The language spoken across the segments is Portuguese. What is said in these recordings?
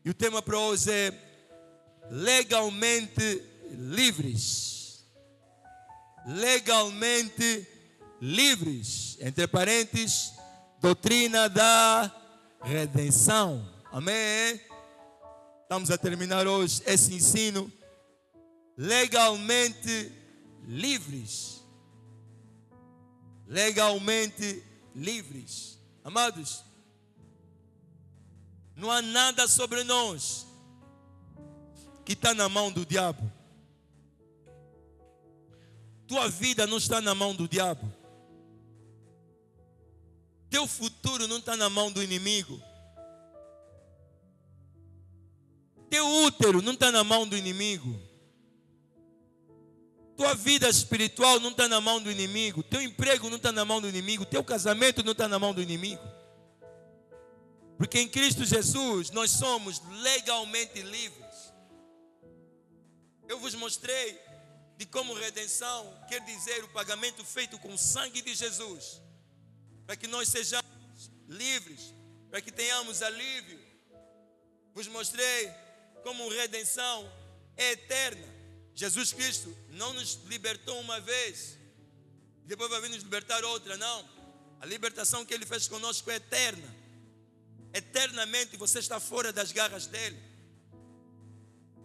E o tema para hoje é legalmente livres. Legalmente livres. Entre parênteses, doutrina da redenção. Amém? Estamos a terminar hoje esse ensino. Legalmente livres. Legalmente livres. Amados, não há nada sobre nós que está na mão do diabo. Tua vida não está na mão do diabo. Teu futuro não está na mão do inimigo. Teu útero não está na mão do inimigo. Tua vida espiritual não está na mão do inimigo. Teu emprego não está na mão do inimigo. Teu casamento não está na mão do inimigo. Porque em Cristo Jesus nós somos legalmente livres. Eu vos mostrei de como redenção quer dizer o pagamento feito com o sangue de Jesus. Para que nós sejamos livres. Para que tenhamos alívio. Vos mostrei como redenção é eterna. Jesus Cristo não nos libertou uma vez, depois vai vir nos libertar outra, não. A libertação que Ele fez conosco é eterna. Eternamente você está fora das garras dEle.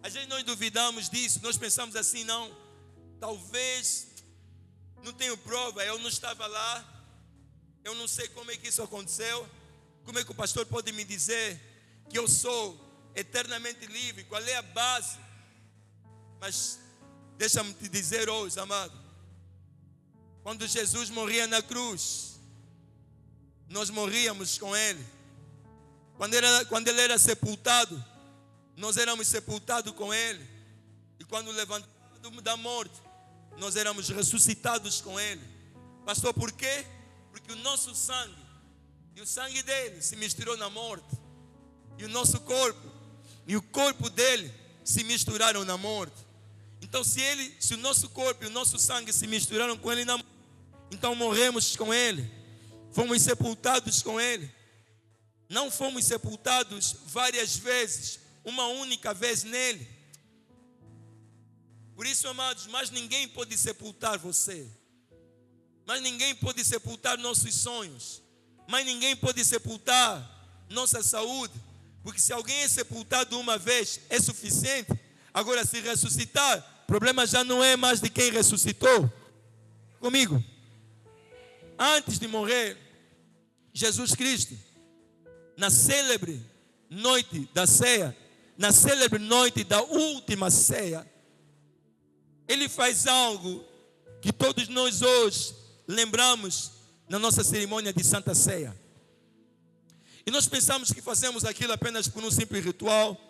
Às vezes nós duvidamos disso, nós pensamos assim, não, talvez, não tenho prova, eu não estava lá, eu não sei como é que isso aconteceu, como é que o pastor pode me dizer que eu sou eternamente livre, qual é a base? Mas deixa-me te dizer hoje, amado, quando Jesus morria na cruz, nós morríamos com Ele. Quando Ele era sepultado, nós éramos sepultados com Ele. E quando levantado da morte, nós éramos ressuscitados com Ele. Pastor, por quê? Porque o nosso sangue e o sangue dele se misturou na morte. E o nosso corpo e o corpo dele se misturaram na morte. Então se o nosso corpo e o nosso sangue se misturaram com Ele na morte, então morremos com Ele. Fomos sepultados com Ele. Não fomos sepultados várias vezes, uma única vez nele. Por isso, amados, mais ninguém pode sepultar você. Mais ninguém pode sepultar nossos sonhos. Mais ninguém pode sepultar nossa saúde. Porque se alguém é sepultado uma vez, é suficiente. Agora, se ressuscitar, o problema já não é mais de quem ressuscitou. Comigo. Antes de morrer, Jesus Cristo, na célebre noite da ceia, na célebre noite da última ceia, Ele faz algo que todos nós hoje lembramos na nossa cerimônia de Santa Ceia. E nós pensamos que fazemos aquilo apenas por um simples ritual,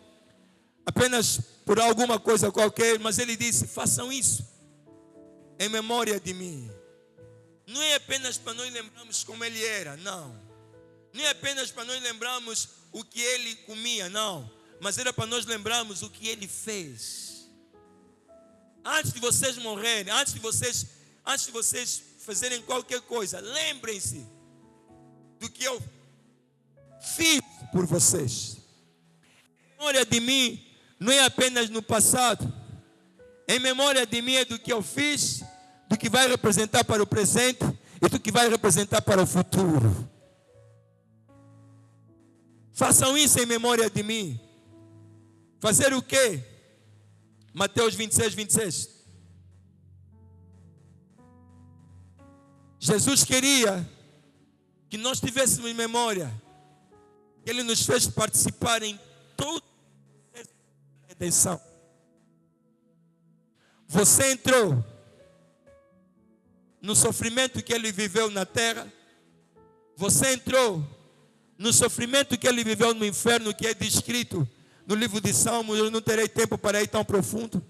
apenas por alguma coisa qualquer, mas Ele disse, façam isso em memória de mim. Não é apenas para nós lembrarmos como Ele era, não. Não é apenas para nós lembrarmos o que Ele comia, não. Mas era para nós lembrarmos o que Ele fez. Antes de vocês morrerem, antes de vocês fazerem qualquer coisa, lembrem-se do que eu fiz por vocês. Em memória de mim, não é apenas no passado. Em memória de mim é do que eu fiz, do que vai representar para o presente e do que vai representar para o futuro. Façam isso em memória de mim. Fazer o quê? Mateus 26, 26. Jesus queria que nós tivéssemos em memória que Ele nos fez participar em toda a redenção. Você entrou no sofrimento que Ele viveu na terra. Você entrou no sofrimento que Ele viveu no inferno, que é descrito no livro de Salmos. Eu não terei tempo para ir tão profundo.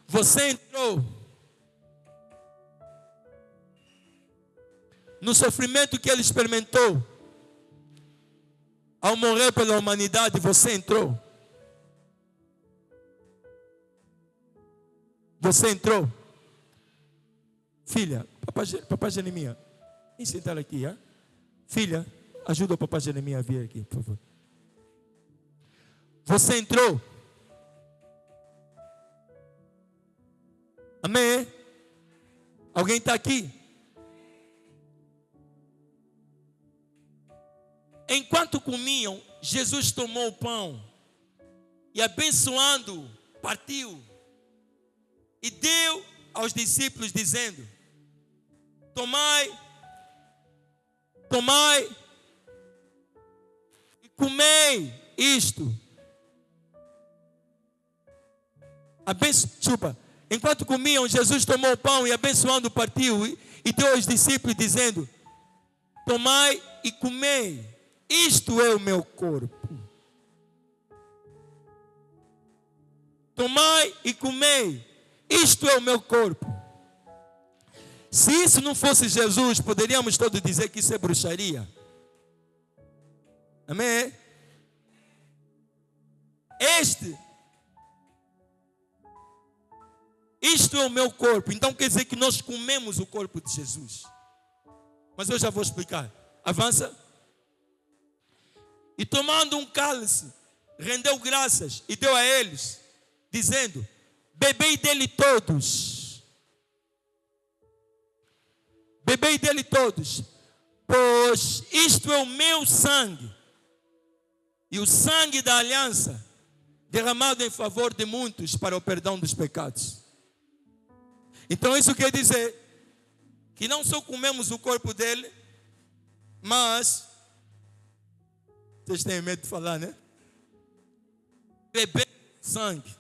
Você entrou no sofrimento que Ele experimentou ao morrer pela humanidade. Você entrou. Você entrou. Filha, papai Jeremias, vem sentar aqui, hein? Filha, ajuda o papai Jeremias a vir aqui, por favor. Você entrou. Amém? Alguém está aqui? Enquanto comiam, Jesus tomou o pão e, abençoando, partiu e deu aos discípulos, dizendo: tomai e comei isto. Enquanto comiam, Jesus tomou o pão e, abençoando, partiu e deu aos discípulos, dizendo: tomai e comei, isto é o meu corpo. Tomai e comei, isto é o meu corpo. Se isso não fosse Jesus, poderíamos todos dizer que isso é bruxaria. Amém? Isto é o meu corpo. Então quer dizer que nós comemos o corpo de Jesus. Mas eu já vou explicar. Avança. E tomando um cálice, rendeu graças e deu a eles, dizendo: bebei dele todos. Bebei dele todos, pois isto é o meu sangue, e o sangue da aliança, derramado em favor de muitos para o perdão dos pecados. Então isso quer dizer que não só comemos o corpo dele, mas, vocês têm medo de falar, né? Beber sangue.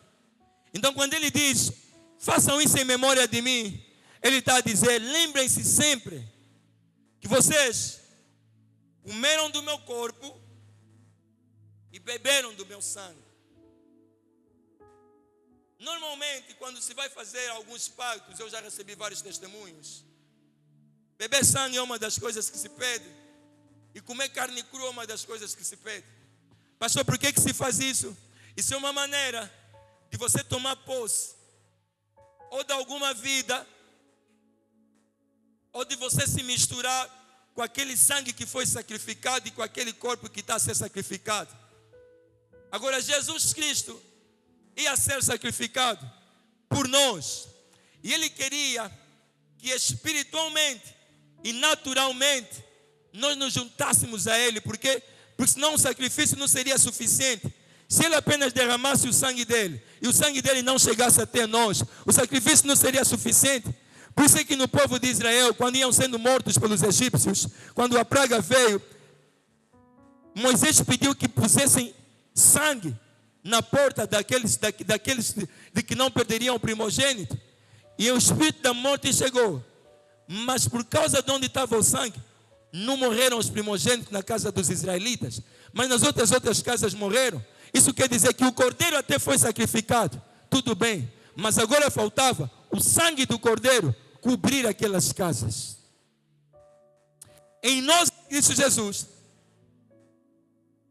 Então quando ele diz: façam isso em memória de mim, ele está a dizer: lembrem-se sempre que vocês comeram do meu corpo e beberam do meu sangue. Normalmente, quando se vai fazer alguns pactos, eu já recebi vários testemunhos, beber sangue é uma das coisas que se pede, e comer carne crua é uma das coisas que se pede. Pastor, por que se faz isso? Isso é uma maneira de você tomar posse ou de alguma vida, ou de você se misturar com aquele sangue que foi sacrificado e com aquele corpo que está a ser sacrificado. Agora, Jesus Cristo ia ser sacrificado por nós, e Ele queria que espiritualmente e naturalmente nós nos juntássemos a Ele. Por quê? Porque senão o sacrifício não seria suficiente. Se Ele apenas derramasse o sangue dele e o sangue dele não chegasse até nós, o sacrifício não seria suficiente. Por isso é que no povo de Israel, quando iam sendo mortos pelos egípcios, quando a praga veio, Moisés pediu que pusessem sangue na porta daqueles de que não perderiam o primogênito. E o espírito da morte chegou. Mas por causa de onde estava o sangue, não morreram os primogênitos na casa dos israelitas, mas nas outras casas morreram. Isso quer dizer que o cordeiro até foi sacrificado, tudo bem, mas agora faltava o sangue do cordeiro cobrir aquelas casas. Em nós, Cristo Jesus,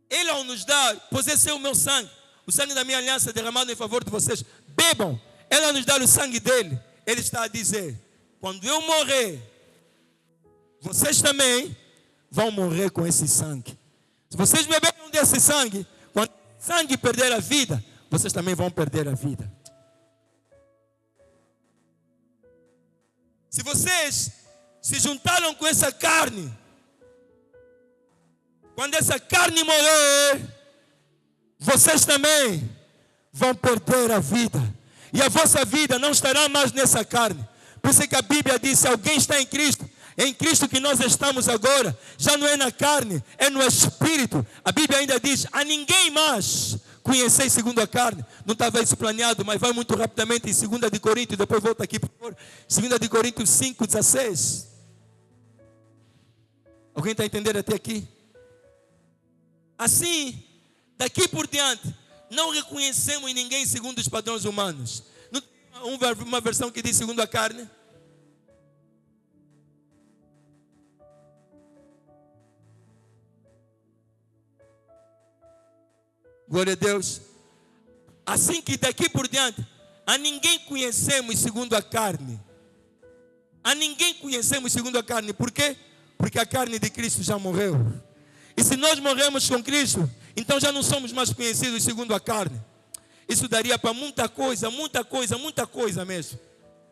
Ele ao nos dar: pois esse é o meu sangue, o sangue da minha aliança derramado em favor de vocês, bebam. Ele ao nos dar o sangue dele, Ele está a dizer: quando eu morrer, vocês também vão morrer com esse sangue. Se vocês beberem desse sangue, quando o sangue perder a vida, vocês também vão perder a vida. Se vocês se juntaram com essa carne, quando essa carne morrer, vocês também vão perder a vida. E a vossa vida não estará mais nessa carne. Por isso é que a Bíblia diz: se alguém está em Cristo que nós estamos agora, já não é na carne, é no Espírito. A Bíblia ainda diz: a ninguém mais conheceis segundo a carne. Não estava isso planeado, mas vai muito rapidamente em 2 de Coríntios, depois volta aqui, por favor. 2 de Coríntios 5:16. Alguém está entendendo até aqui? Assim, daqui por diante, não reconhecemos ninguém segundo os padrões humanos. Não tem uma versão que diz segundo a carne? Glória a Deus. Assim que daqui por diante, a ninguém conhecemos segundo a carne. A ninguém conhecemos segundo a carne. Por quê? Porque a carne de Cristo já morreu. E se nós morremos com Cristo, então já não somos mais conhecidos segundo a carne. Isso daria para muita coisa mesmo.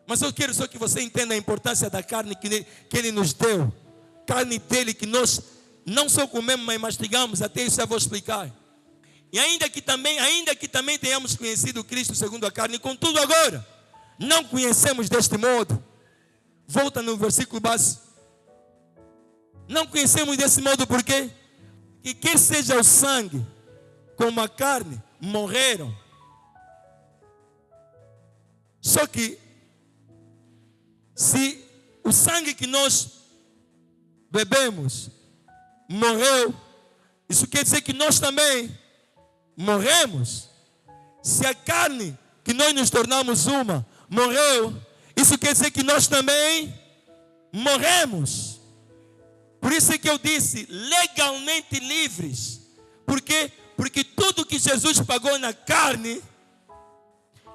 Mas eu quero só que você entenda a importância da carne que Ele nos deu. Carne dele que nós não só comemos, mas mastigamos. Até isso eu vou explicar. E ainda que também tenhamos conhecido Cristo segundo a carne, contudo agora, não conhecemos deste modo. Volta no versículo base. Não conhecemos desse modo por quê? Que quer seja o sangue, como a carne, morreram. Só que, se o sangue que nós bebemos morreu, isso quer dizer que nós também morremos. Se a carne que nós nos tornamos uma morreu, isso quer dizer que nós também morremos. Por isso é que eu disse, legalmente livres. Por quê? Porque tudo que Jesus pagou na carne,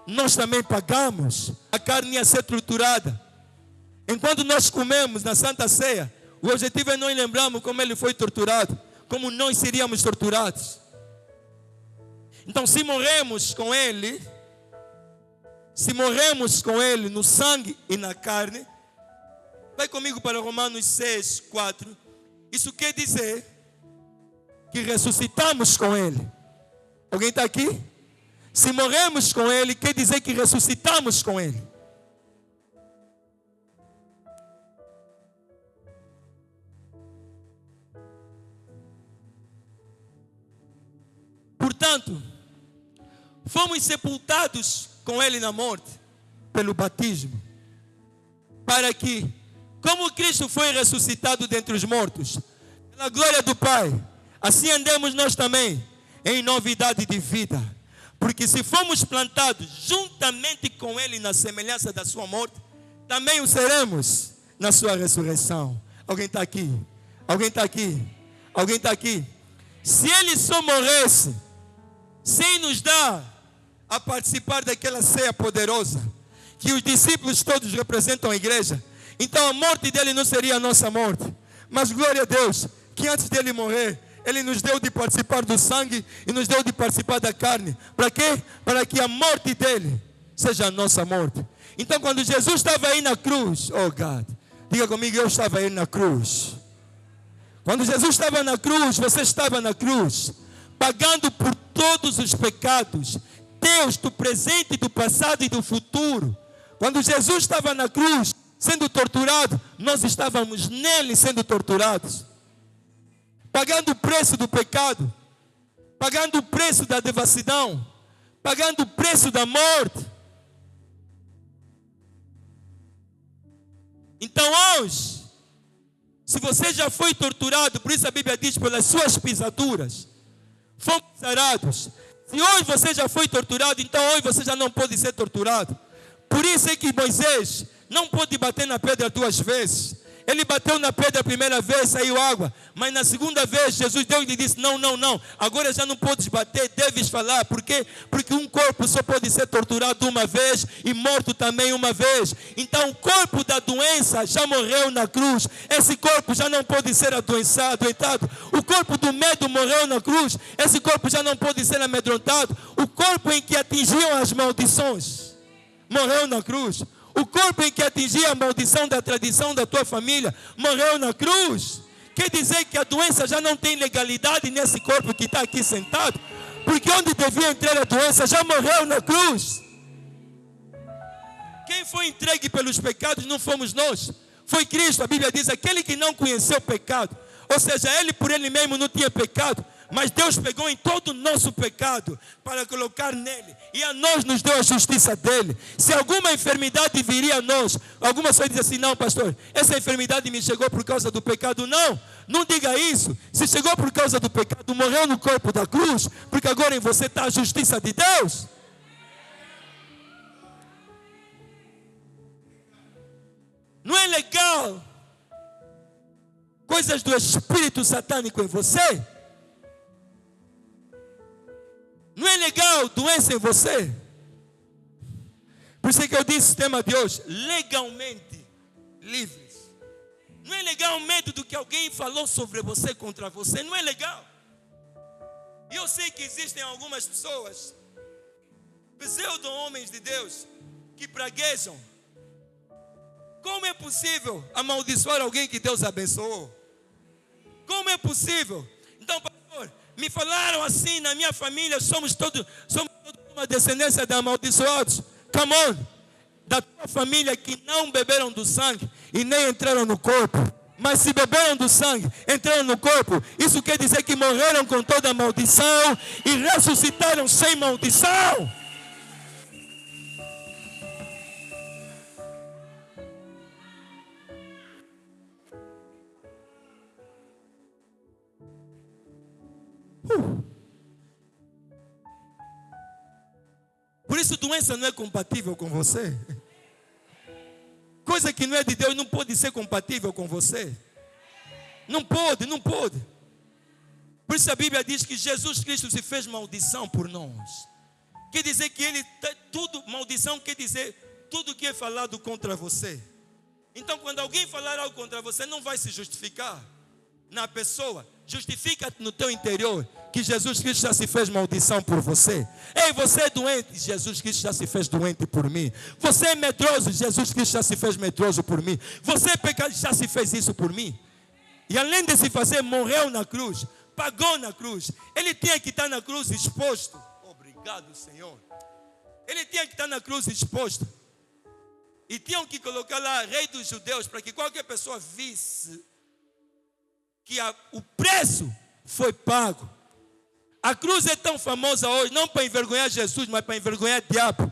nós também pagamos. A carne ia ser torturada. Enquanto nós comemos na Santa Ceia, o objetivo é nós lembrarmos como Ele foi torturado, como nós seríamos torturados. Então, se morremos com Ele no sangue e na carne, vai comigo para Romanos 6, 4. Isso quer dizer que ressuscitamos com Ele. Alguém está aqui? Se morremos com Ele, quer dizer que ressuscitamos com Ele. Portanto, fomos sepultados com Ele na morte, pelo batismo, para que, como Cristo foi ressuscitado dentre os mortos, pela glória do Pai, assim andemos nós também em novidade de vida. Porque se fomos plantados juntamente com Ele na semelhança da sua morte, também o seremos na sua ressurreição. Alguém está aqui? Alguém está aqui? Alguém está aqui? Se Ele só morresse, sem nos dar a participar daquela ceia poderosa, que os discípulos todos representam a igreja, então a morte dele não seria a nossa morte. Mas glória a Deus, que antes dele morrer, Ele nos deu de participar do sangue e nos deu de participar da carne. Para quê? Para que a morte dele seja a nossa morte. Então quando Jesus estava aí na cruz, oh God, diga comigo, eu estava aí na cruz. Quando Jesus estava na cruz, você estava na cruz, pagando por todos os pecados, Deus do presente, do passado e do futuro. Quando Jesus estava na cruz, sendo torturado, nós estávamos nele sendo torturados. Pagando o preço do pecado, pagando o preço da devassidão, pagando o preço da morte. Então hoje, se você já foi torturado, por isso a Bíblia diz, pelas suas pisaduras, fomos sarados. Se hoje você já foi torturado, então hoje você já não pode ser torturado. Por isso é que Moisés não pôde bater na pedra 2 vezes. Ele bateu na pedra a primeira vez, saiu água. Mas na segunda vez, Jesus deu e lhe disse, não. Agora já não podes bater, deves falar. Por quê? Porque um corpo só pode ser torturado uma vez e morto também uma vez. Então o corpo da doença já morreu na cruz. Esse corpo já não pode ser adoentado. O corpo do medo morreu na cruz. Esse corpo já não pode ser amedrontado. O corpo em que atingiam as maldições morreu na cruz. O corpo em que atingia a maldição da tradição da tua família morreu na cruz. Quer dizer que a doença já não tem legalidade nesse corpo que está aqui sentado, porque onde devia entrar a doença já morreu na cruz. Quem foi entregue pelos pecados não fomos nós, foi Cristo. A Bíblia diz, aquele que não conheceu o pecado, ou seja, ele por ele mesmo não tinha pecado, mas Deus pegou em todo o nosso pecado para colocar nele. E a nós nos deu a justiça dele. Se alguma enfermidade viria a nós, algumas pessoas dizem assim, não pastor, essa enfermidade me chegou por causa do pecado. Não diga isso. Se chegou por causa do pecado, morreu no corpo da cruz, porque agora em você está a justiça de Deus. Não é legal coisas do espírito satânico em você? Não é legal doença em você? Por isso é que eu disse o tema de hoje, legalmente livres. Não é legal o medo do que alguém falou sobre você, contra você. Não é legal. E eu sei que existem algumas pessoas, pseudo-homens de Deus, que praguejam. Como é possível amaldiçoar alguém que Deus abençoou? Como é possível? Então, pastor, me falaram assim na minha família, somos todos uma descendência de amaldiçoados. Come on, da tua família que não beberam do sangue e nem entraram no corpo. Mas se beberam do sangue, entraram no corpo, isso quer dizer que morreram com toda a maldição e ressuscitaram sem maldição. Por isso doença não é compatível com você. Coisa que não é de Deus não pode ser compatível com você. Não pode, não pode. Por isso a Bíblia diz que Jesus Cristo se fez maldição por nós. Quer dizer que ele, maldição quer dizer tudo que é falado contra você. Então quando alguém falar algo contra você, não vai se justificar na pessoa. Justifica-te no teu interior que Jesus Cristo já se fez maldição por você. Ei, você é doente, Jesus Cristo já se fez doente por mim. Você é medroso, Jesus Cristo já se fez medroso por mim. Você é pecador, já se fez isso por mim. E além de se fazer, morreu na cruz, pagou na cruz. Ele tinha que estar na cruz exposto. Obrigado, Senhor. Ele tinha que estar na cruz exposto. E tinham que colocar lá Rei dos Judeus, para que qualquer pessoa visse que o preço foi pago. A cruz é tão famosa hoje, não para envergonhar Jesus, mas para envergonhar o diabo.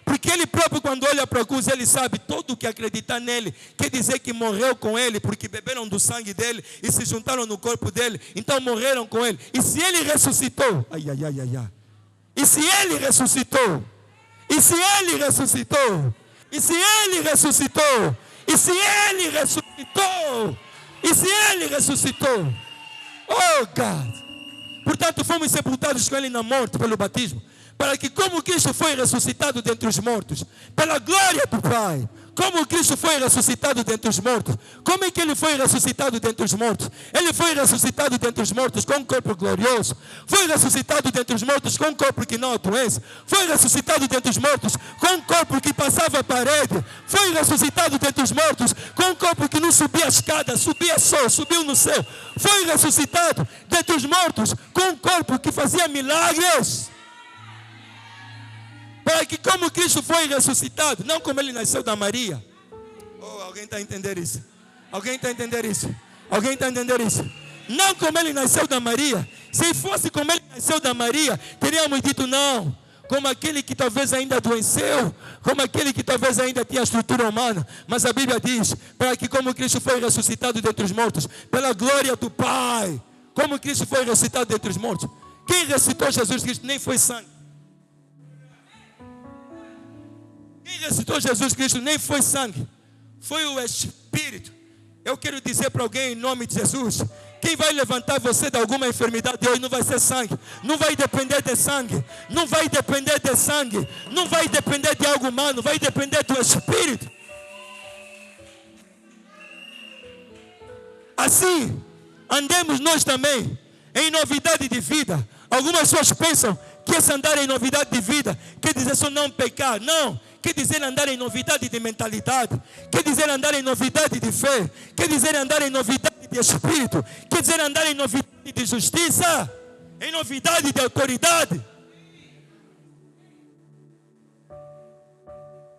Porque ele próprio, quando olha para a cruz, ele sabe, todo que acreditar nele, quer dizer que morreu com ele, porque beberam do sangue dele e se juntaram no corpo dele, então morreram com ele. E se ele ressuscitou, e se ele ressuscitou, e se ele ressuscitou, e se ele ressuscitou, e se ele ressuscitou, e se ele ressuscitou, oh God! Portanto, fomos sepultados com ele na morte pelo batismo, para que como Cristo foi ressuscitado dentre os mortos, pela glória do Pai, como Cristo foi ressuscitado dentre os mortos, como é que ele foi ressuscitado dentre os mortos? Ele foi ressuscitado dentre os mortos com um corpo glorioso, foi ressuscitado dentre os mortos com um corpo que não há doença, foi ressuscitado dentre os mortos com um corpo que passava a parede, foi ressuscitado dentre os mortos com um corpo que não subia a escada, subia só, subiu no céu, foi ressuscitado dentre os mortos com um corpo que fazia milagres. Para que como Cristo foi ressuscitado, não como ele nasceu da Maria. Oh, alguém está a entender isso? Alguém está a entender isso? Alguém está a entender isso? Não como ele nasceu da Maria. Se fosse como ele nasceu da Maria, teríamos dito não. Como aquele que talvez ainda adoeceu, como aquele que talvez ainda tinha a estrutura humana. Mas a Bíblia diz, para que como Cristo foi ressuscitado dentre os mortos, pela glória do Pai, como Cristo foi ressuscitado dentre os mortos. Quem ressuscitou Jesus Cristo nem foi sangue. Quem ressuscitou Jesus Cristo nem foi sangue, foi o Espírito. Eu quero dizer para alguém em nome de Jesus, quem vai levantar você de alguma enfermidade hoje não vai ser sangue, não vai depender de sangue, não vai depender de sangue, não vai depender de algo humano, vai depender do Espírito. Assim, andemos nós também em novidade de vida. Algumas pessoas pensam que esse andar em novidade de vida quer dizer só não pecar. Não, quer dizer andar em novidade de mentalidade, quer dizer andar em novidade de fé, quer dizer andar em novidade de espírito, quer dizer andar em novidade de justiça, em novidade de autoridade.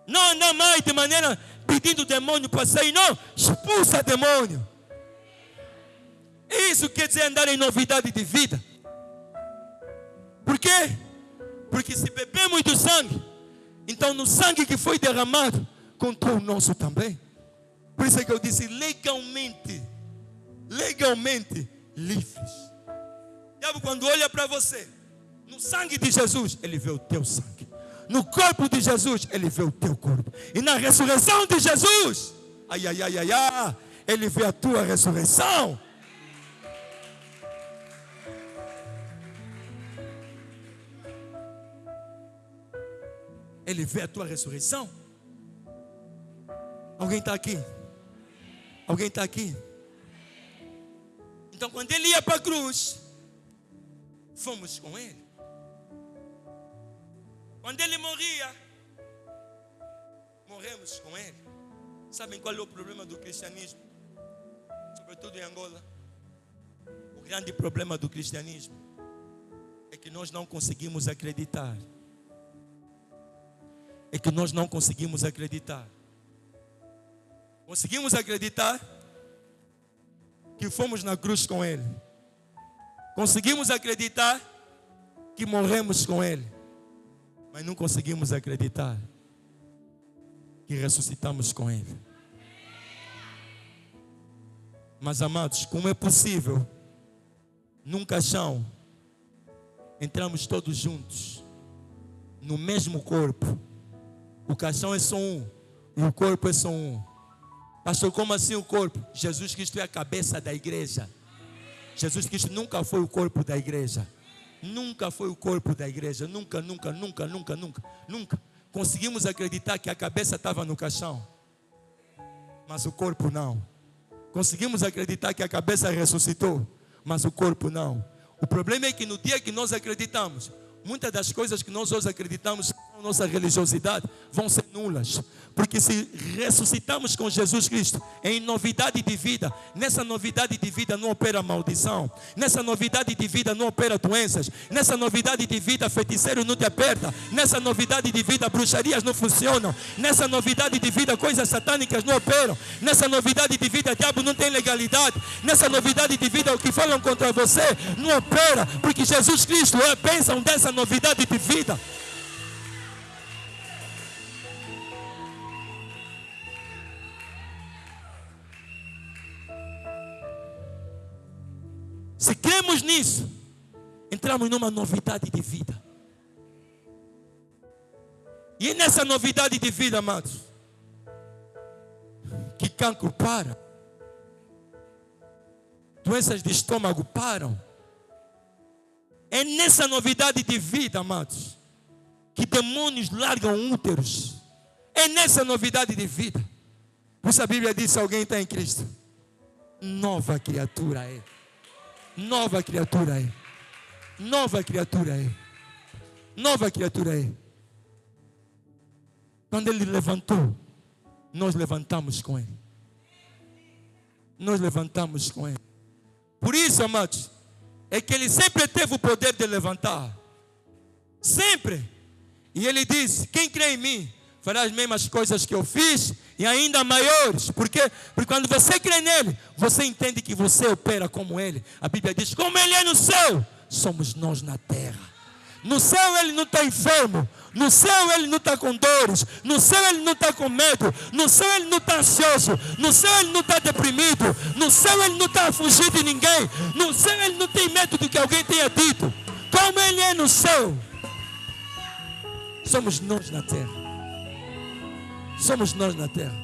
Não andar mais de maneira pedindo o demônio para sair, não, expulsa o demônio. Isso quer dizer andar em novidade de vida. Por quê? Porque se bebemos do sangue, então no sangue que foi derramado, contou o nosso também. Por isso é que eu disse legalmente livres. O diabo quando olha para você, no sangue de Jesus, ele vê o teu sangue. No corpo de Jesus, ele vê o teu corpo. E na ressurreição de Jesus, ele vê a tua ressurreição. Ele vê a tua ressurreição. Alguém está aqui? Alguém está aqui? Então quando ele ia para a cruz, fomos com Ele. Quando Ele morria, morremos com Ele. Sabem qual é o problema do cristianismo? Sobretudo em Angola. O grande problema do cristianismo é que nós não conseguimos acreditar. É que nós não conseguimos acreditar. Conseguimos acreditar que fomos na cruz com Ele. Conseguimos acreditar que morremos com Ele. Mas não conseguimos acreditar que ressuscitamos com Ele. Mas amados, como é possível num caixão entramos todos juntos no mesmo corpo? O caixão é só um e o corpo é só um. Pastor, como assim o corpo? Jesus Cristo é a cabeça da igreja. Jesus Cristo nunca foi o corpo da igreja. Nunca foi o corpo da igreja. Nunca. Conseguimos acreditar que a cabeça estava no caixão, mas o corpo não. Conseguimos acreditar que a cabeça ressuscitou, mas o corpo não. O problema é que no dia que nós acreditamos, muitas das coisas que nós hoje acreditamos com nossa religiosidade vão ser nulas. Porque se ressuscitamos com Jesus Cristo em novidade de vida, nessa novidade de vida não opera maldição, nessa novidade de vida não opera doenças, nessa novidade de vida feiticeiro não te aperta, nessa novidade de vida bruxarias não funcionam, nessa novidade de vida coisas satânicas não operam, nessa novidade de vida diabo não tem legalidade, nessa novidade de vida o que falam contra você não opera, porque Jesus Cristo é a bênção dessa novidade de vida. Se cremos nisso, entramos numa novidade de vida. E é nessa novidade de vida, amados, que cancro para, doenças de estômago param. É nessa novidade de vida, amados, que demônios largam úteros. É nessa novidade de vida. Por isso a Bíblia diz: se alguém está em Cristo, nova criatura é. Nova criatura é. Nova criatura é. Nova criatura é. Quando Ele levantou, nós levantamos com Ele. Nós levantamos com Ele. Por isso, amados, é que Ele sempre teve o poder de levantar. Sempre. E Ele disse: quem crê em mim fará as mesmas coisas que eu fiz e ainda maiores. Por quê? Porque quando você crê nele, você entende que você opera como Ele. A Bíblia diz: como Ele é no céu, somos nós na terra. No céu Ele não está enfermo. No céu Ele não está com dores. No céu Ele não está com medo. No céu Ele não está ansioso. No céu Ele não está deprimido. No céu Ele não está a fugir de ninguém. No céu Ele não tem medo do que alguém tenha dito. Como Ele é no céu, somos nós na terra. Somos nós na terra.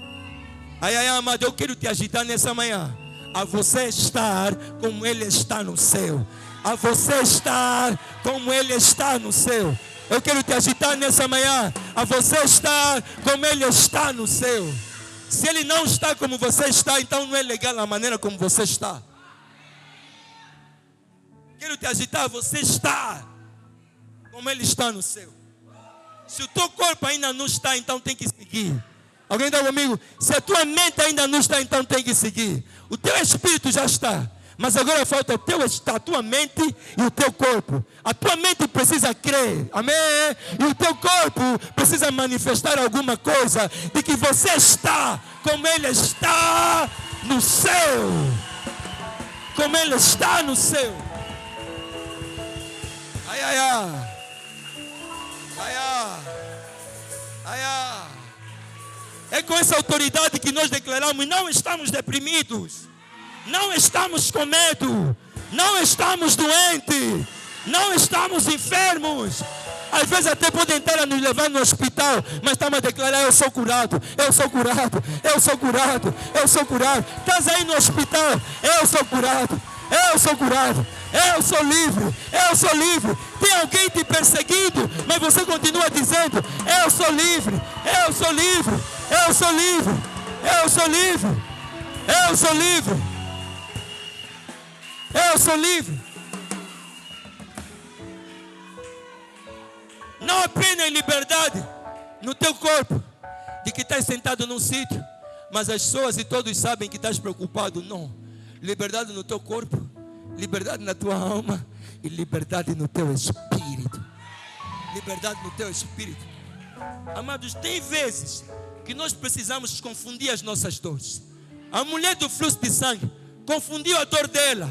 Amado, eu quero te agitar nessa manhã a você estar como Ele está no céu. A você estar como Ele está no céu. Eu quero te agitar nessa manhã a você estar como Ele está no céu. Se Ele não está como você está, então não é legal a maneira como você está. Quero te agitar a você estar como Ele está no céu. Se o teu corpo ainda não está, então tem que seguir. Alguém está comigo? Se a tua mente ainda não está, então tem que seguir. O teu espírito já está. Mas agora falta a tua mente e o teu corpo. A tua mente precisa crer. Amém? E o teu corpo precisa manifestar alguma coisa de que você está como Ele está no céu. Como Ele está no céu. Ai, ai, ai. Ai, ai. Ai, ai. É com essa autoridade que nós declaramos: não estamos deprimidos. Não estamos com medo, não estamos doentes, não estamos enfermos. Às vezes até podem estar a nos levar no hospital, mas estamos a declarar: eu sou curado, eu sou curado, eu sou curado, eu sou curado. Estás aí no hospital: eu sou curado, eu sou curado, eu sou livre, eu sou livre. Tem alguém te perseguindo, mas você continua dizendo: eu sou livre, eu sou livre, eu sou livre, eu sou livre, eu sou livre. Eu sou livre. Não apenas liberdade no teu corpo, de que estás sentado num sítio, mas as pessoas e todos sabem que estás preocupado. Não. Liberdade no teu corpo, liberdade na tua alma e liberdade no teu espírito. Liberdade no teu espírito. Amados, tem vezes que nós precisamos confundir as nossas dores. A mulher do fluxo de sangue confundiu a dor dela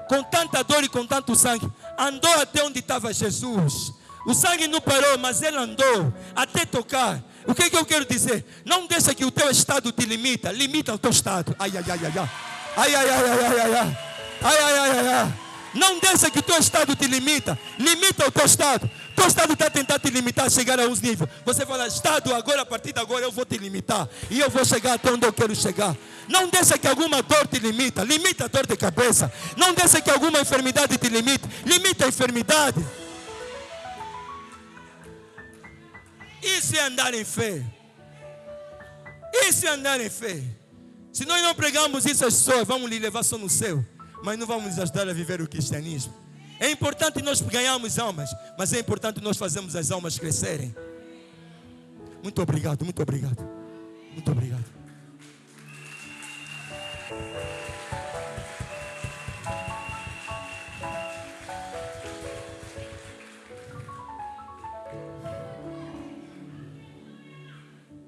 com tanta dor e com tanto sangue. Andou até onde estava Jesus. O sangue não parou, mas ela andou até tocar. O que eu quero dizer? Não deixa que o teu estado te limita. Limita o teu estado. Ai, ai, ai, ai, ai. Ai, ai, ai, ai, ai, ai, ai. Ai, ai, ai, ai, ai. Não deixa que o teu estado te limita. Limita o teu estado. O teu estado está tentando te limitar a chegar a uns níveis. Você fala, estado, agora, a partir de agora eu vou te limitar. E eu vou chegar até onde eu quero chegar. Não deixa que alguma dor te limita. Limita a dor de cabeça. Não deixa que alguma enfermidade te limite. Limita a enfermidade. Isso é andar em fé. Isso é andar em fé. Se nós não pregamos isso às pessoas, vamos lhe levar só no céu, mas não vamos lhes ajudar a viver o cristianismo. É importante nós ganharmos almas, mas é importante nós fazermos as almas crescerem. Muito obrigado, muito obrigado. Muito obrigado.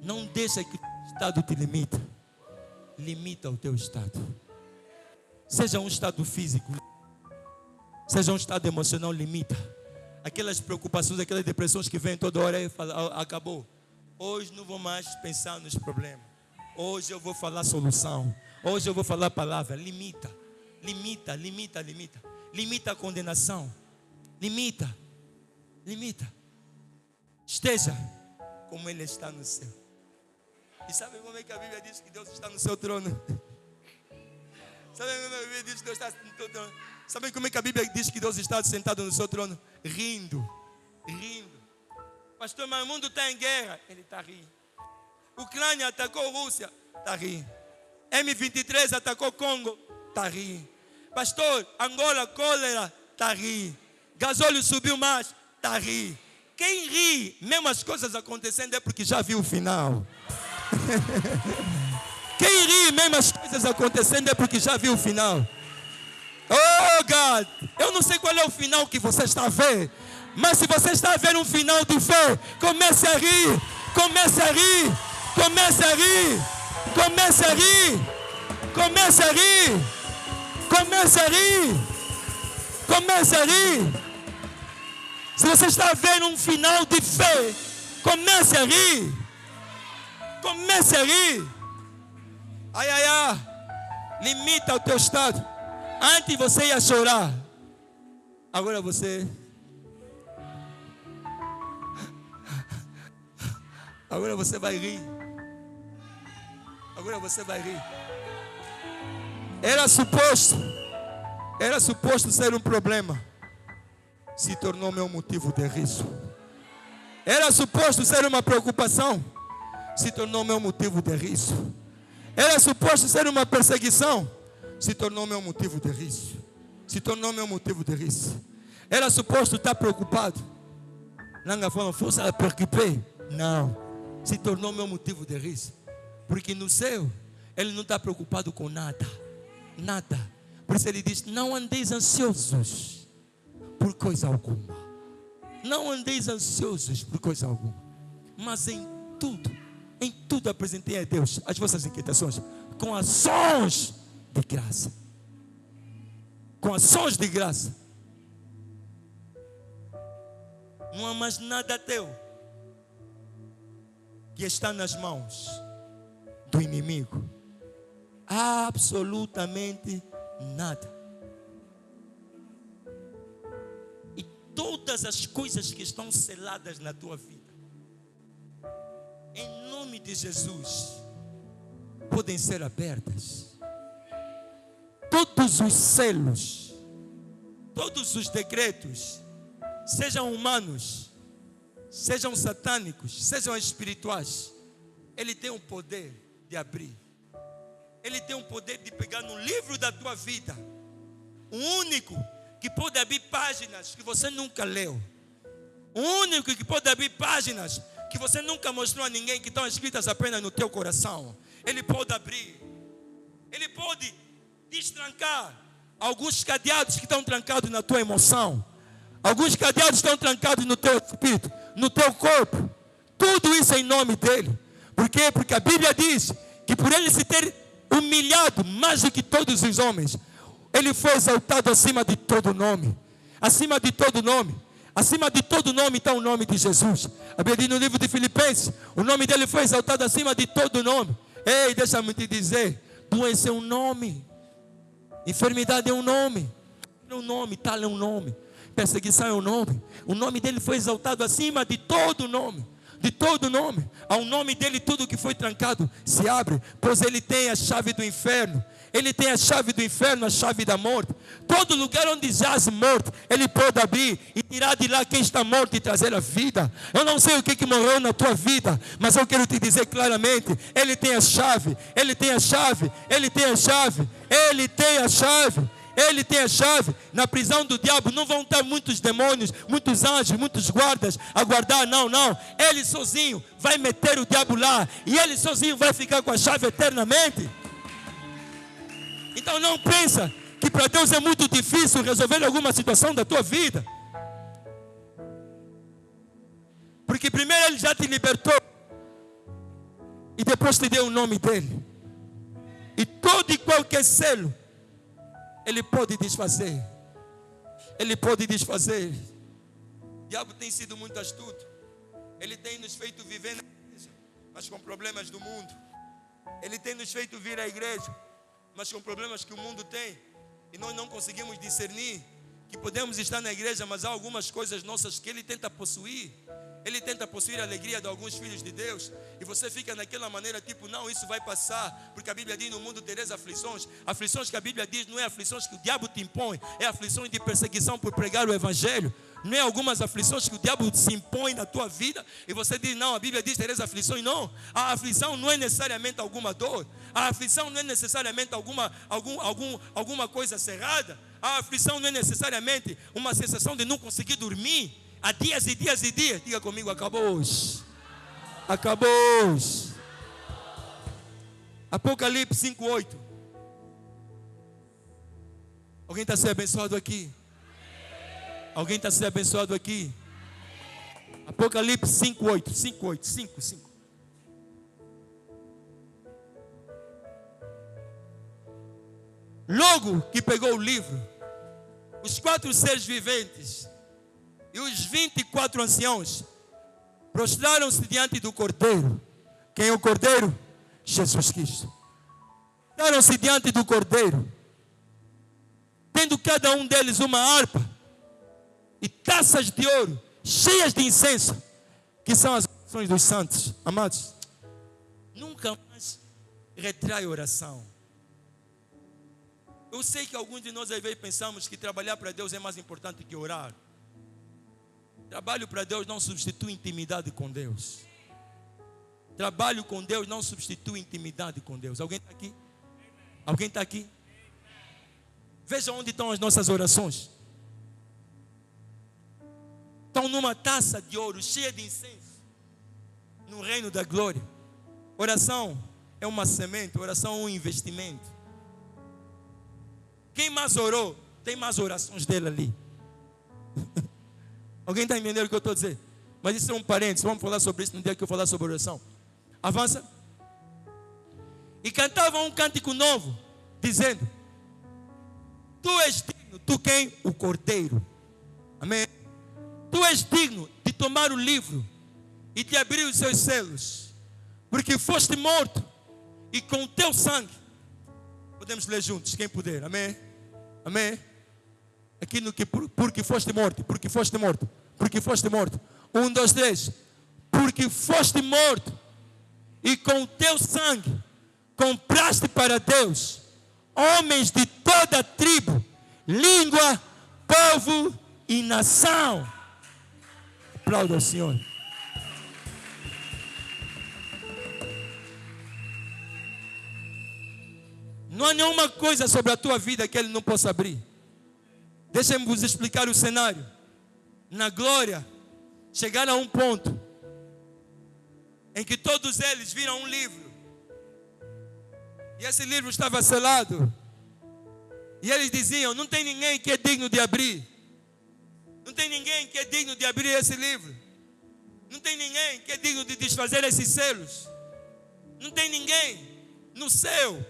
Não deixa que o estado te limite. Limita o teu estado. Seja um estado físico, seja um estado emocional, limita. Aquelas preocupações, aquelas depressões que vêm toda hora e fala, acabou. Hoje não vou mais pensar nos problemas. Hoje eu vou falar solução. Hoje eu vou falar palavra. Limita, limita, limita, limita. Limita a condenação. Limita, limita. Esteja como Ele está no céu. E sabe como é que a Bíblia diz que Deus está no seu trono? Sabe como é que a Bíblia diz que Deus está no seu trono? Sabe como é que a Bíblia diz que Deus está sentado no seu trono? Rindo, rindo. Pastor, mas o mundo está em guerra. Ele está rindo. Ucrânia atacou a Rússia. Está rindo. M23 atacou Congo. Está rindo. Pastor, Angola, cólera. Está rindo. Gasóleo subiu mais. Está rindo. Quem ri, mesmo as coisas acontecendo, é porque já viu o final. Quem ri, mesmo as coisas acontecendo, é porque já viu o final. Oh God, eu não sei qual é o final que você está a ver, mas se você está a ver um final de fé, comece a rir, comece a rir, comece a rir, comece a rir, comece a rir, comece a rir, comece a rir. Se você está a ver um final de fé, comece a rir. Comece a rir. Ai, ai, ai. Limita o teu estado. Antes você ia chorar. Agora você. Agora você vai rir. Agora você vai rir. Era suposto ser um problema. Se tornou meu motivo de riso. Era suposto ser uma preocupação. Se tornou meu motivo de riso. Era suposto ser uma perseguição. Se tornou meu motivo de riso. Se tornou meu motivo de riso. Era suposto estar preocupado. Nanga falou, força preocupei. Não. Se tornou meu motivo de riso. Porque no céu, Ele não está preocupado com nada. Nada. Por isso Ele diz, não andeis ansiosos por coisa alguma. Não andeis ansiosos por coisa alguma. Mas em tudo apresentei a Deus as vossas inquietações com ações de graça. Com ações de graça. Não há mais nada teu que está nas mãos do inimigo. Absolutamente nada. E todas as coisas que estão seladas na tua vida, em nome de Jesus, podem ser abertas. Todos os selos, todos os decretos, sejam humanos, sejam satânicos, sejam espirituais, Ele tem o poder de abrir. Ele tem o poder de pegar no livro da tua vida, o único que pode abrir páginas que você nunca leu. O único que pode abrir páginas que você nunca mostrou a ninguém, que estão escritas apenas no teu coração. Ele pode abrir. Ele pode destrancar alguns cadeados que estão trancados na tua emoção. Alguns cadeados estão trancados no teu espírito, no teu corpo. Tudo isso é em nome dele. Por quê? Porque a Bíblia diz que por ele se ter humilhado mais do que todos os homens, ele foi exaltado acima de todo nome. Acima de todo nome. Acima de todo nome está o nome de Jesus. A Bíblia diz no livro de Filipenses, o nome dele foi exaltado acima de todo nome. Ei, deixa-me te dizer, doença é um nome. Enfermidade é um nome. É um nome, tal é um nome. Perseguição é um nome. O nome dele foi exaltado acima de todo nome. De todo nome. Ao nome dele tudo que foi trancado se abre. Pois ele tem a chave do inferno. Ele tem a chave do inferno, a chave da morte. Todo lugar onde jaz morte, ele pode abrir e tirar de lá quem está morto e trazer a vida. Eu não sei o que morreu na tua vida, mas eu quero te dizer claramente, ele tem a chave, ele tem a chave, ele tem a chave, ele tem a chave. Ele tem a chave. Na prisão do diabo não vão estar muitos demônios, muitos anjos, muitos guardas a guardar. Não, não. Ele sozinho vai meter o diabo lá. E ele sozinho vai ficar com a chave eternamente. Então não pensa que para Deus é muito difícil resolver alguma situação da tua vida. Porque primeiro ele já te libertou. E depois te deu o nome dele. E todo e qualquer selo ele pode desfazer. Ele pode desfazer. O diabo tem sido muito astuto. Ele tem nos feito viver na igreja, mas com problemas do mundo. Ele tem nos feito vir à igreja, mas com problemas que o mundo tem. E nós não conseguimos discernir que podemos estar na igreja, mas há algumas coisas nossas que ele tenta possuir. Ele tenta possuir a alegria de alguns filhos de Deus. E você fica naquela maneira tipo, não, isso vai passar. Porque a Bíblia diz, no mundo tereis aflições. Aflições que a Bíblia diz, não é aflições que o diabo te impõe. É aflições de perseguição por pregar o Evangelho. Não é algumas aflições que o diabo se impõe na tua vida. E você diz, não, a Bíblia diz tereis aflições. Não, a aflição não é necessariamente alguma dor. A aflição não é necessariamente alguma coisa cerrada. A aflição não é necessariamente uma sensação de não conseguir dormir. Há dias e dias e dias. Diga comigo, acabou. Acabou. Apocalipse 5:8. Alguém está sendo abençoado aqui? Alguém está sendo abençoado aqui? Apocalipse 5:8. 5. Logo que pegou o livro, os 4 seres viventes e os 24 anciãos prostraram-se diante do Cordeiro. Quem é o Cordeiro? Jesus Cristo. Prostraram-se diante do Cordeiro, tendo cada um deles uma harpa e taças de ouro cheias de incenso, que são as orações dos santos. Amados, nunca mais retrai oração. Eu sei que alguns de nós às vezes pensamos que trabalhar para Deus é mais importante que orar. Trabalho para Deus não substitui intimidade com Deus. Trabalho com Deus não substitui intimidade com Deus. Alguém está aqui? Alguém está aqui? Veja onde estão as nossas orações. Estão numa taça de ouro cheia de incenso, no reino da glória. Oração é uma semente, oração é um investimento. Quem mais orou, tem mais orações dele ali. Alguém está entendendo o que eu estou dizendo? Mas isso é um parênteses. Vamos falar sobre isso no dia que eu falar sobre oração. Avança. E cantavam um cântico novo, dizendo: Tu és digno. Tu quem? O Cordeiro. Amém. Tu és digno de tomar o livro e de abrir os seus selos, porque foste morto e com o teu sangue. Podemos ler juntos, quem puder. Amém. Amém. Aqui no que porque foste morto, porque foste morto, porque foste morto. 1, 2, 3. Porque foste morto e com o teu sangue compraste para Deus homens de toda tribo, língua, povo e nação. Aplauda ao Senhor. Não há nenhuma coisa sobre a tua vida que Ele não possa abrir. Deixem-me vos explicar o cenário. Na glória, chegaram a um ponto em que todos eles viram um livro. E esse livro estava selado. E eles diziam: não tem ninguém que é digno de abrir. Não tem ninguém que é digno de abrir esse livro. Não tem ninguém que é digno de desfazer esses selos. Não tem ninguém no céu.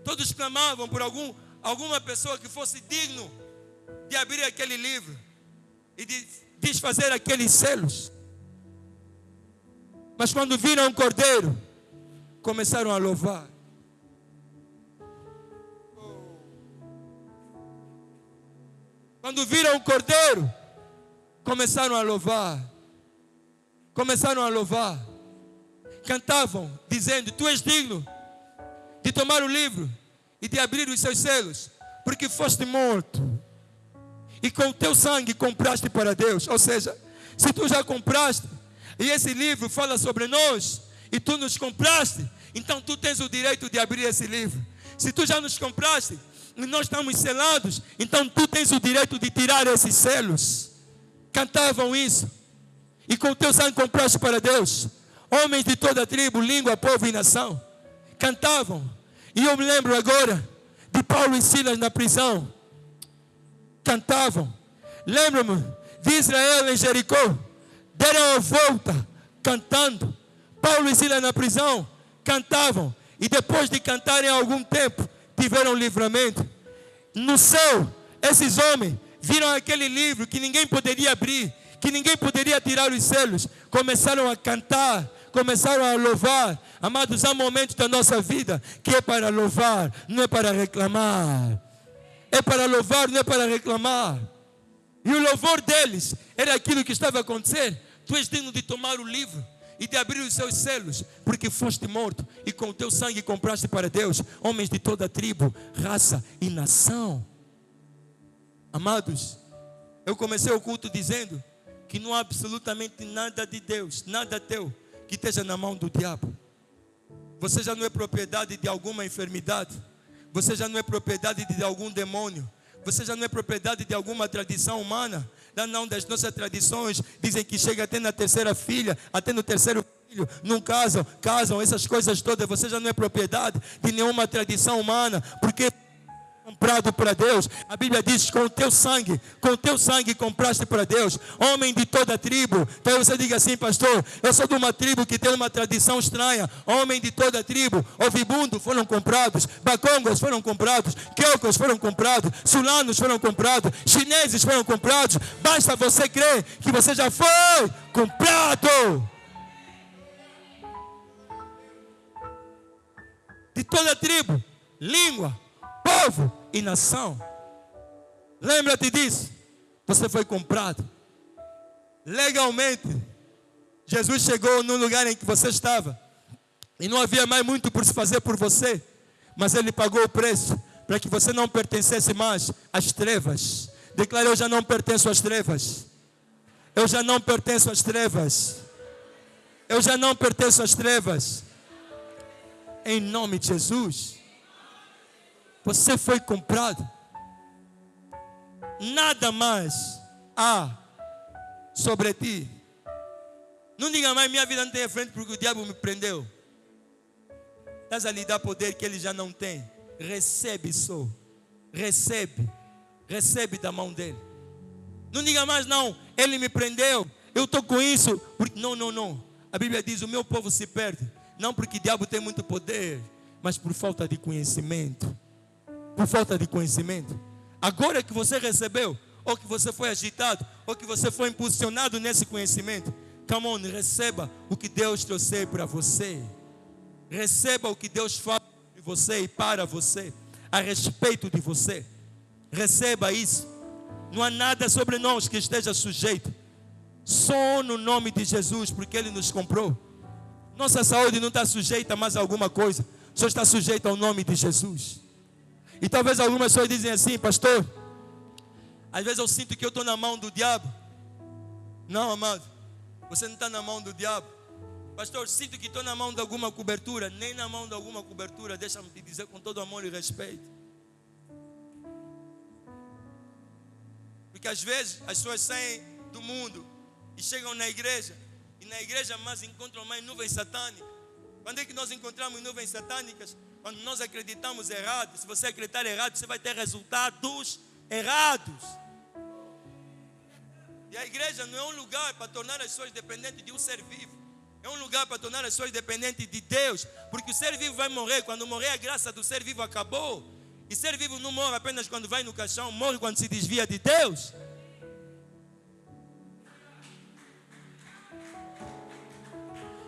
Todos clamavam por alguma pessoa que fosse digno de abrir aquele livro e de desfazer aqueles selos. Mas quando viram o cordeiro, começaram a louvar. Quando viram o cordeiro, começaram a louvar. Começaram a louvar. Cantavam, dizendo: tu és digno de tomar o livro e de abrir os seus selos, porque foste morto e com o teu sangue compraste para Deus. Ou seja, se tu já compraste, e esse livro fala sobre nós, e tu nos compraste, então tu tens o direito de abrir esse livro. Se tu já nos compraste e nós estamos selados, então tu tens o direito de tirar esses selos. Cantavam isso. E com o teu sangue compraste para Deus. Homens de toda tribo, língua, povo e nação cantavam. E eu me lembro agora de Paulo e Silas na prisão. Cantavam. Lembro-me de Israel em Jericó. Deram a volta cantando. Paulo e Silas na prisão cantavam. E depois de cantarem algum tempo, tiveram livramento. No céu, esses homens viram aquele livro que ninguém poderia abrir, que ninguém poderia tirar os selos. Começaram a cantar, começaram a louvar. Amados, há momentos da nossa vida que é para louvar, não é para reclamar. É para louvar, não é para reclamar. E o louvor deles era aquilo que estava a acontecer. Tu és digno de tomar o livro e de abrir os seus selos, porque foste morto e com o teu sangue compraste para Deus homens de toda tribo, raça e nação. Amados, eu comecei o culto dizendo que não há absolutamente nada de Deus, nada teu, que esteja na mão do diabo. Você já não é propriedade de alguma enfermidade. Você já não é propriedade de algum demônio. Você já não é propriedade de alguma tradição humana. Não, das nossas tradições dizem que chega até na terceira filha, até no terceiro filho, não casam, essas coisas todas. Você já não é propriedade de nenhuma tradição humana, porque comprado para Deus. A Bíblia diz: com o teu sangue compraste para Deus homem de toda a tribo. Então você diga assim: pastor, eu sou de uma tribo que tem uma tradição estranha. Homem de toda a tribo. Ovibundo foram comprados, bacongos foram comprados, queucos foram comprados, sulanos foram comprados, chineses foram comprados. Basta você crer que você já foi comprado. De toda a tribo, língua, povo e nação. Lembra-te disso. Você foi comprado legalmente. Jesus chegou no lugar em que você estava e não havia mais muito por se fazer por você, mas Ele pagou o preço para que você não pertencesse mais às trevas. Declara: eu já não pertenço às trevas. Eu já não pertenço às trevas. Eu já não pertenço às trevas. Em nome de Jesus. Você foi comprado. Nada mais há sobre ti. Não diga mais: minha vida não tem frente porque o diabo me prendeu. Estás a lhe dar poder que ele já não tem. Recebe só. Recebe da mão dele. Não diga mais: não, ele me prendeu, eu estou com isso. Porque... Não. A Bíblia diz: o meu povo se perde. Não porque o diabo tem muito poder, mas por falta de conhecimento. Por falta de conhecimento. Agora que você recebeu, ou que você foi agitado, ou que você foi impulsionado nesse conhecimento, come on, receba o que Deus trouxe para você. Receba o que Deus fala de você e para você, a respeito de você. Receba isso. Não há nada sobre nós que esteja sujeito, só no nome de Jesus, porque Ele nos comprou. Nossa saúde não está sujeita a mais alguma coisa, só está sujeita ao nome de Jesus. E talvez algumas pessoas dizem assim: pastor, às vezes eu sinto que eu estou na mão do diabo. Não, amado, você não está na mão do diabo. Pastor, sinto que estou na mão de alguma cobertura. Nem na mão de alguma cobertura. Deixa-me te dizer com todo amor e respeito. Porque às vezes as pessoas saem do mundo e chegam na igreja, e na igreja mais encontram mais nuvens satânicas. Quando é que nós encontramos nuvens satânicas? Quando nós acreditamos errado. Se você acreditar errado, você vai ter resultados errados. E a igreja não é um lugar para tornar as pessoas dependentes de um ser vivo. É um lugar para tornar as pessoas dependentes de Deus. Porque o ser vivo vai morrer. Quando morrer, a graça do ser vivo acabou. E ser vivo não morre apenas quando vai no caixão, morre quando se desvia de Deus.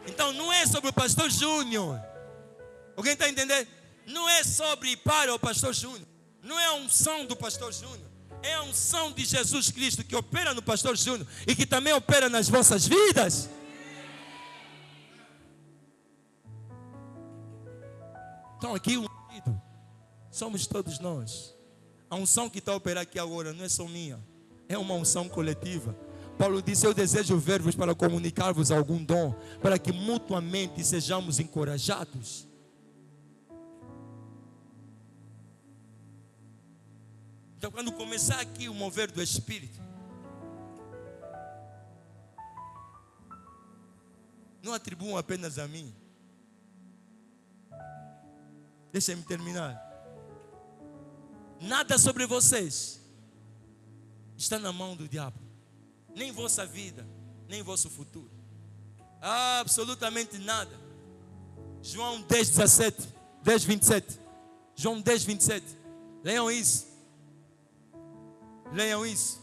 Então não é sobre o pastor Júnior. Alguém está entendendo? Não é sobre ir para o pastor Júnior. Não é a unção do pastor Júnior. É a unção de Jesus Cristo que opera no pastor Júnior e que também opera nas vossas vidas. Então aqui unido somos todos nós. A unção que está a operar aqui agora não é só minha. É uma unção coletiva. Paulo disse: eu desejo ver-vos para comunicar-vos algum dom, para que mutuamente sejamos encorajados. Então, quando começar aqui o mover do Espírito, não atribuam apenas a mim. Deixa-me terminar. Nada sobre vocês está na mão do diabo. Nem vossa vida, nem vosso futuro. Absolutamente nada. João 10, 17, 10, 27. João 10, 27. Leiam isso. Leiam isso.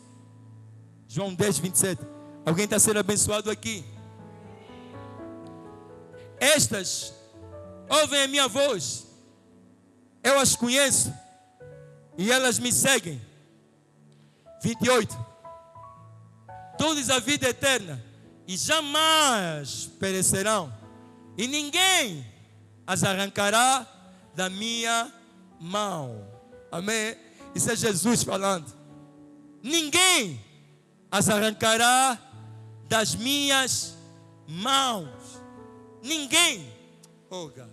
João 10, 27. Alguém está sendo abençoado aqui? Estas ouvem a minha voz. Eu as conheço. E elas me seguem. 28. Todos a vida eterna, e jamais perecerão, e ninguém as arrancará da minha mão. Amém? Isso é Jesus falando. Ninguém as arrancará das minhas mãos. Ninguém. Oh, God.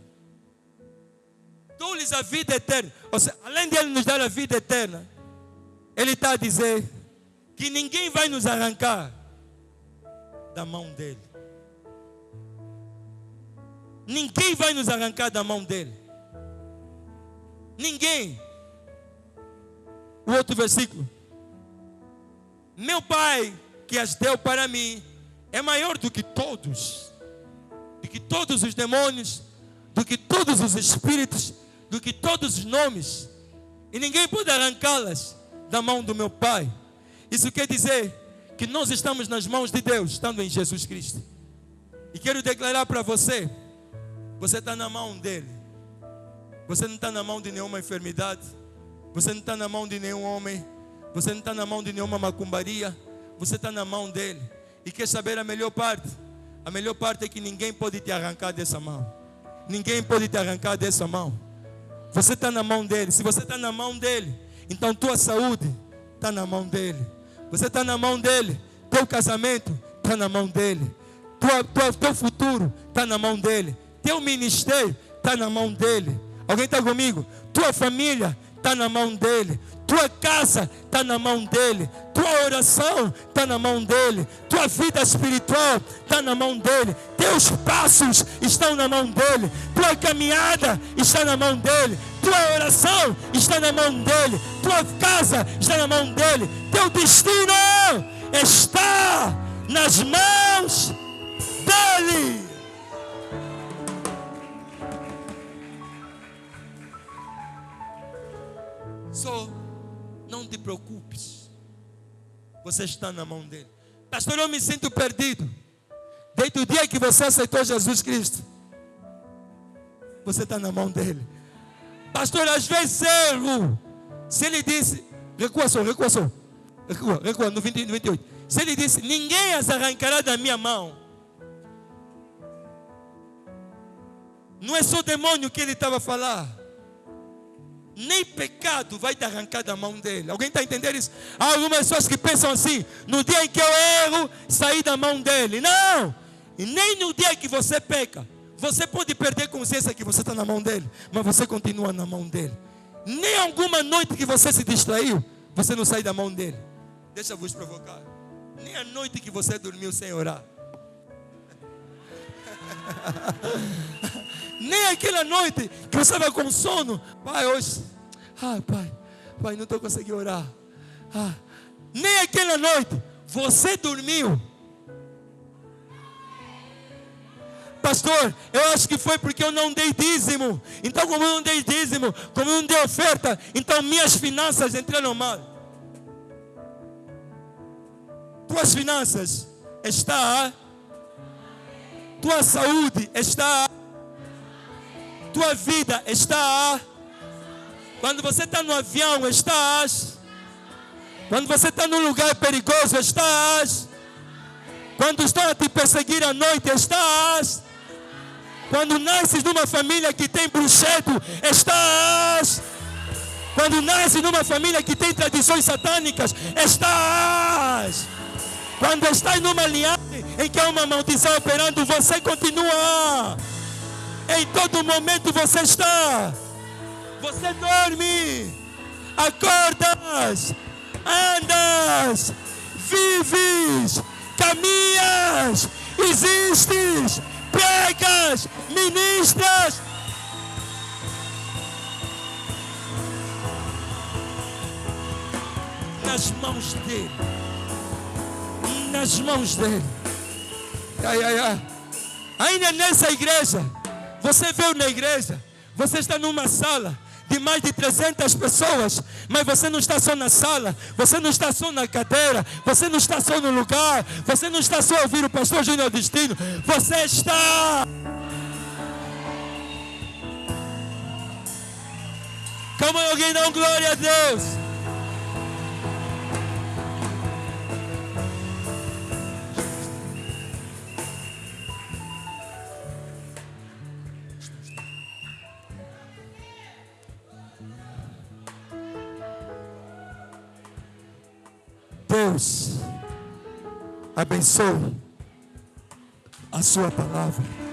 Dou-lhes a vida eterna. Ou seja, além de Ele nos dar a vida eterna, Ele está a dizer que ninguém vai nos arrancar da mão dele. Ninguém vai nos arrancar da mão dele. Ninguém. O outro versículo. Meu Pai, que as deu para mim, é maior do que todos. Do que todos os demônios, do que todos os espíritos, do que todos os nomes. E ninguém pode arrancá-las da mão do meu Pai. Isso quer dizer que nós estamos nas mãos de Deus, estando em Jesus Cristo. E quero declarar para você, você está na mão dele. Você não está na mão de nenhuma enfermidade. Você não está na mão de nenhum homem. Você não está na mão de nenhuma macumbaria. Você está na mão dele. E quer saber a melhor parte? A melhor parte é que ninguém pode te arrancar dessa mão. Ninguém pode te arrancar dessa mão. Você está na mão dele. Se você está na mão dele, então tua saúde está na mão dele. Você está na mão dele. Teu casamento está na mão dele. Teu futuro está na mão dele. Teu ministério está na mão dele. Alguém está comigo? Tua família está na mão dele. Tua casa está na mão dele. Tua oração está na mão dele. Tua vida espiritual está na mão dele. Teus passos estão na mão dele. Tua caminhada está na mão dele. Tua oração está na mão dele. Tua casa está na mão dele. Teu destino está nas mãos dele. Só não te preocupes. Você está na mão dele. Pastor, eu me sinto perdido. Desde o dia que você aceitou Jesus Cristo, você está na mão dele. Pastor, às vezes erro. Se ele disse, recua no 28. Se ele disse, ninguém as arrancará da minha mão. Não é só demônio que ele estava a falar. Nem pecado vai te arrancar da mão dele. Alguém está entendendo isso? Há algumas pessoas que pensam assim: no dia em que eu erro, saí da mão dele. Não! E nem no dia que você peca. Você pode perder consciência que você está na mão dele, mas você continua na mão dele. Nem alguma noite que você se distraiu, você não sai da mão dele. Deixa eu vos provocar. Nem a noite que você dormiu sem orar. Nem aquela noite que você estava com sono. Pai, hoje, pai, não estou conseguindo orar. Nem aquela noite você dormiu. Pastor, eu acho que foi porque eu não dei dízimo. Então, como eu não dei dízimo, como eu não dei oferta, então minhas finanças entraram mal. Tuas finanças está, tua saúde está, tua vida está. Quando você está no avião, estás. Quando você está num lugar perigoso, estás. Quando estão a te perseguir à noite, estás. Quando nasces numa família que tem bruxedo, estás. Quando nasces numa família que tem tradições satânicas, estás. Quando estás numa linhagem em que há uma maldição operando, você continua. Em todo momento você está. Você dorme, acordas, andas, vives, caminhas, existes, pregas, ministras. Nas mãos dele. Nas mãos dele. Ainda nessa igreja, você veio na igreja, você está numa sala de mais de 300 pessoas, mas você não está só na sala, você não está só na cadeira, você não está só no lugar, você não está só a ouvir o pastor Júnior Destino, você está. Como alguém dá glória a Deus? Deus abençoe a sua palavra.